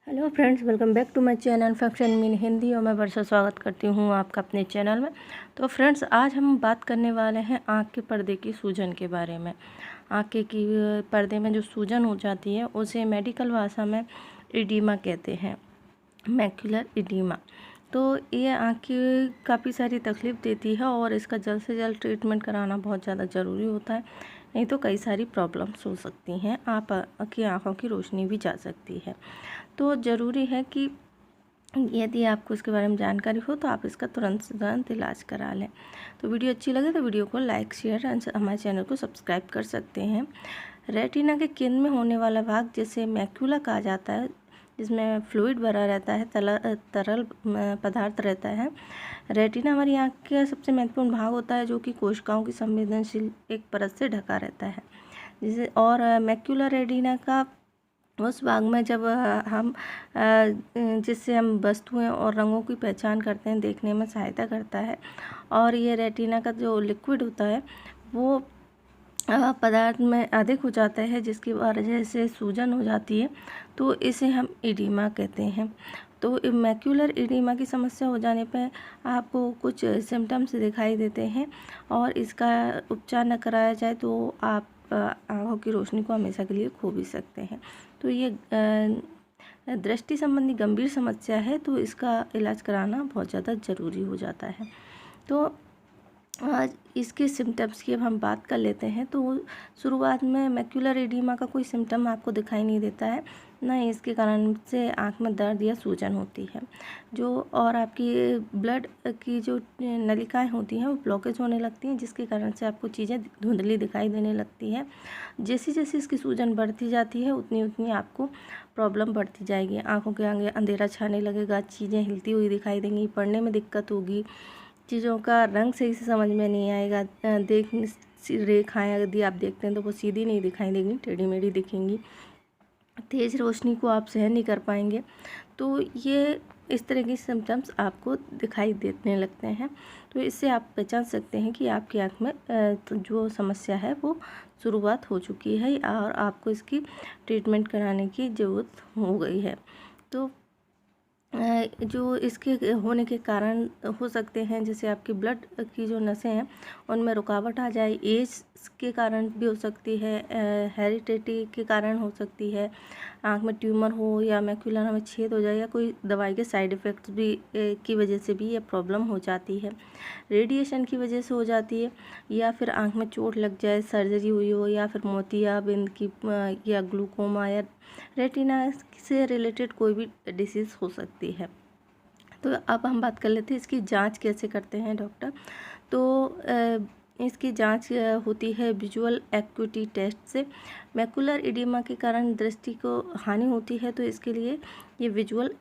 Hello friends, welcome back to my channel फैक्शन मीन हिंदी। और मैं वर्षा स्वागत करती हूँ आपका अपने चैनल में। तो फ्रेंड्स, आज हम बात करने वाले हैं आँख के पर्दे की सूजन के बारे में। आँख की पर्दे में जो सूजन हो जाती है उसे मेडिकल भाषा में इडीमा कहते हैं, मैक्युलर इडीमा। तो ये आँख की काफ़ी सारी तकलीफ़ देती है और इसका जल्द से जल्द ट्रीटमेंट कराना बहुत ज़्यादा ज़रूरी होता है, नहीं तो कई सारी प्रॉब्लम्स हो सकती हैं, आपकी आँखों की रोशनी भी जा सकती है। तो ज़रूरी है कि यदि आपको इसके बारे में जानकारी हो तो आप इसका तुरंत इलाज करा लें। तो वीडियो अच्छी लगे तो वीडियो को लाइक, शेयर एंड हमारे चैनल को सब्सक्राइब कर सकते हैं। रेटिना के केंद्र में होने वाला भाग जिसे मैक्यूला कहा जाता है, जिसमें फ्लूइड भरा रहता है, तरल पदार्थ रहता है। रेटिना हमारी आँख का सबसे महत्वपूर्ण भाग होता है, जो कि कोशिकाओं की संवेदनशील एक परत से ढका रहता है। जिसे और मैक्यूलर रेटिना का उस भाग में जब हम जिससे हम वस्तुएं और रंगों की पहचान करते हैं, देखने में सहायता करता है। और ये रेटिना का जो लिक्विड होता है वो पदार्थ में अधिक हो जाता है, जिसकी वजह से सूजन हो जाती है, तो इसे हम इडीमा कहते हैं। तो मैक्यूलर इडीमा की समस्या हो जाने पर आपको कुछ सिम्टम्स दिखाई देते हैं और इसका उपचार न कराया जाए तो आप आँखों की रोशनी को हमेशा के लिए खो भी सकते हैं। तो ये दृष्टि संबंधी गंभीर समस्या है, तो इसका इलाज कराना बहुत ज़्यादा ज़रूरी हो जाता है। तो आज इसके सिम्टम्स की अब हम बात कर लेते हैं। तो शुरुआत में मैक्यूलर एडिमा का कोई सिम्टम आपको दिखाई नहीं देता है, ना ही इसके कारण से आँख में दर्द या सूजन होती है। और आपकी ब्लड की जो नलिकाएं होती हैं वो ब्लॉकेज होने लगती हैं, जिसके कारण से आपको चीज़ें धुंधली दिखाई देने लगती है। जैसे जैसे इसकी सूजन बढ़ती जाती है उतनी उतनी आपको प्रॉब्लम बढ़ती जाएगी। आँखों के आगे अंधेरा छाने लगेगा, चीज़ें हिलती हुई दिखाई देंगी, पढ़ने में दिक्कत होगी, चीज़ों का रंग सही से समझ में नहीं आएगा, रेखाएं यदि आप देखते हैं तो वो सीधी नहीं दिखाई देंगी, टेढ़ी मेढ़ी दिखेंगी, तेज़ रोशनी को आप सहन नहीं कर पाएंगे। तो ये इस तरह की सिम्टम्स आपको दिखाई देने लगते हैं। तो इससे आप पहचान सकते हैं कि आपकी आँख में तो जो समस्या है वो शुरुआत हो चुकी है और आपको इसकी ट्रीटमेंट कराने की ज़रूरत हो गई है। तो जो इसके होने के कारण हो सकते हैं, जैसे आपकी ब्लड की जो नसें हैं उनमें रुकावट आ जाए, एज के कारण भी हो सकती है, हेरिडिटी के कारण हो सकती है, आँख में ट्यूमर हो या मैक्यूलर में छेद हो जाए, या कोई दवाई के साइड इफ़ेक्ट्स भी की वजह से भी ये प्रॉब्लम हो जाती है, रेडिएशन की वजह से हो जाती है, या फिर आँख में चोट लग जाए, सर्जरी हुई हो, या फिर मोतियाबिंद की या ग्लूकोमा या रेटिना से रिलेटेड कोई भी डिसीज़ हो सकती है। तो अब हम बात कर लेते हैं इसकी जांच कैसे करते हैं डॉक्टर। तो इसकी जांच होती है विजुअल एक्यूटी टेस्ट से। मैक्यूलर एडिमा के कारण दृष्टि को हानि होती है, तो इसके लिए ये विजुअल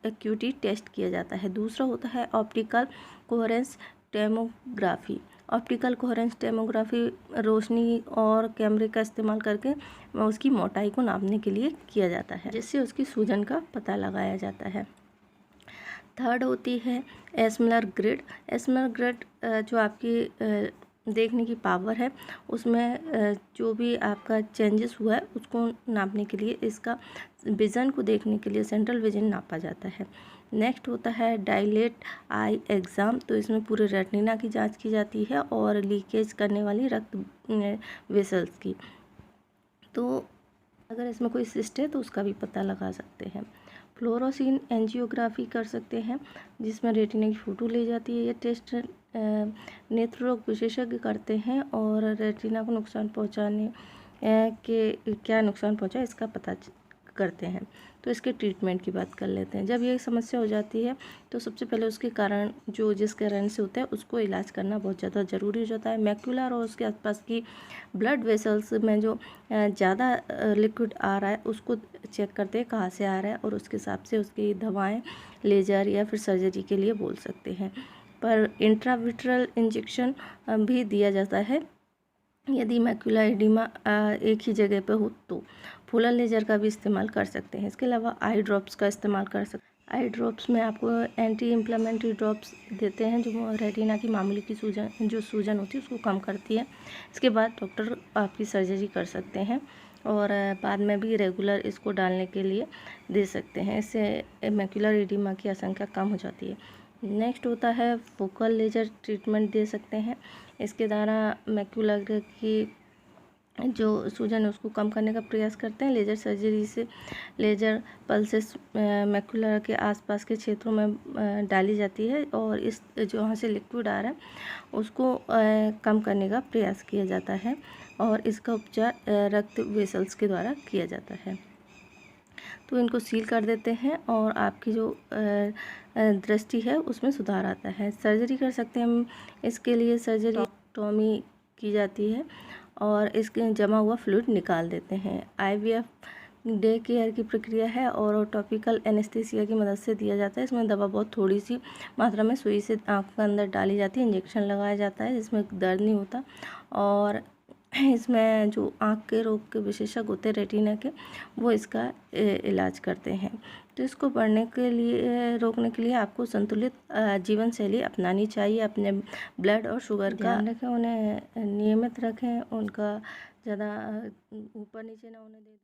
एक्यूटी टेस्ट किया जाता है। दूसरा होता है optical coherence tomography. Optical coherence tomography रोशनी और कैमरे का इस्तेमाल करके उसकी मोटाई को नापने के लिए किया जाता है, जिससे उसकी सूजन का पता लगाया जाता है। थर्ड होती है एस्मलर ग्रिड। एस्मलर ग्रिड जो आपकी देखने की पावर है उसमें जो भी आपका चेंजेस हुआ है उसको नापने के लिए, इसका विज़न को देखने के लिए सेंट्रल विजन नापा जाता है। नेक्स्ट होता है डायलेट आई एग्ज़ाम। तो इसमें पूरे रेटिना की जांच की जाती है और लीकेज करने वाली रक्त वेसल्स की। तो अगर इसमें कोई सिस्ट है तो उसका भी पता लगा सकते हैं। फ्लोरोसिन एंजियोग्राफी कर सकते हैं, जिसमें रेटिना की फ़ोटो ली जाती है। ये टेस्ट नेत्र रोग विशेषज्ञ करते हैं और रेटिना को नुकसान पहुंचाने के क्या नुकसान पहुंचा इसका पता करते हैं। तो इसके ट्रीटमेंट की बात कर लेते हैं। जब ये समस्या हो जाती है तो सबसे पहले उसके कारण, जिस कारण से होता है उसको इलाज करना बहुत ज़्यादा ज़रूरी हो जाता है। मैक्यूलर और उसके आसपास की ब्लड वेसल्स में जो ज़्यादा लिक्विड आ रहा है उसको चेक करते हैं कहाँ से आ रहा है, और उसके हिसाब से उसकी दवाएं लेज़र या फिर सर्जरी के लिए बोल सकते हैं। पर इंट्राविट्रल इंजेक्शन भी दिया जाता है यदि मैक्यूलर एडिमा एक ही जगह पे हो तो। फुलर लेजर का भी इस्तेमाल कर सकते हैं। इसके अलावा आई ड्रॉप्स का इस्तेमाल कर सकते हैं। आई ड्रॉप्स में आपको एंटी इन्फ्लेमेटरी ड्रॉप्स देते हैं जो रेटिना की मामूली की सूजन होती है उसको कम करती है। इसके बाद डॉक्टर आपकी सर्जरी कर सकते हैं और बाद में भी रेगुलर इसको डालने के लिए दे सकते हैं। इससे मैक्युलर एडिमा की आशंका कम हो जाती है। नेक्स्ट होता है फोकल लेजर ट्रीटमेंट दे सकते हैं। इसके द्वारा मैक्युलर की जो सूजन है उसको कम करने का प्रयास करते हैं। लेज़र सर्जरी से लेज़र पल्सेस मैक्युलर के आसपास के क्षेत्रों में डाली जाती है और इस जो वहाँ से लिक्विड आ रहा है उसको कम करने का प्रयास किया जाता है और इसका उपचार रक्त वेसल्स के द्वारा किया जाता है। तो इनको सील कर देते हैं और आपकी जो दृष्टि है उसमें सुधार आता है। सर्जरी कर सकते हैं हम, इसके लिए सर्जरी की जाती है और इसके जमा हुआ फ्लूइड निकाल देते हैं। IVF डे केयर की प्रक्रिया है और टॉपिकल एनेस्थीसिया की मदद से दिया जाता है। इसमें दवा बहुत थोड़ी सी मात्रा में सुई से आँख के अंदर डाली जाती है, इंजेक्शन लगाया जाता है जिसमें दर्द नहीं होता और इसमें जो आँख के रोग के विशेषज्ञ होते हैं रेटिना के, वो इसका इलाज करते हैं। तो इसको बढ़ने के लिए रोकने के लिए आपको संतुलित जीवन शैली अपनानी चाहिए। अपने ब्लड और शुगर का ध्यान रखें, उन्हें नियमित रखें, उनका ज़्यादा ऊपर नीचे ना होने दें।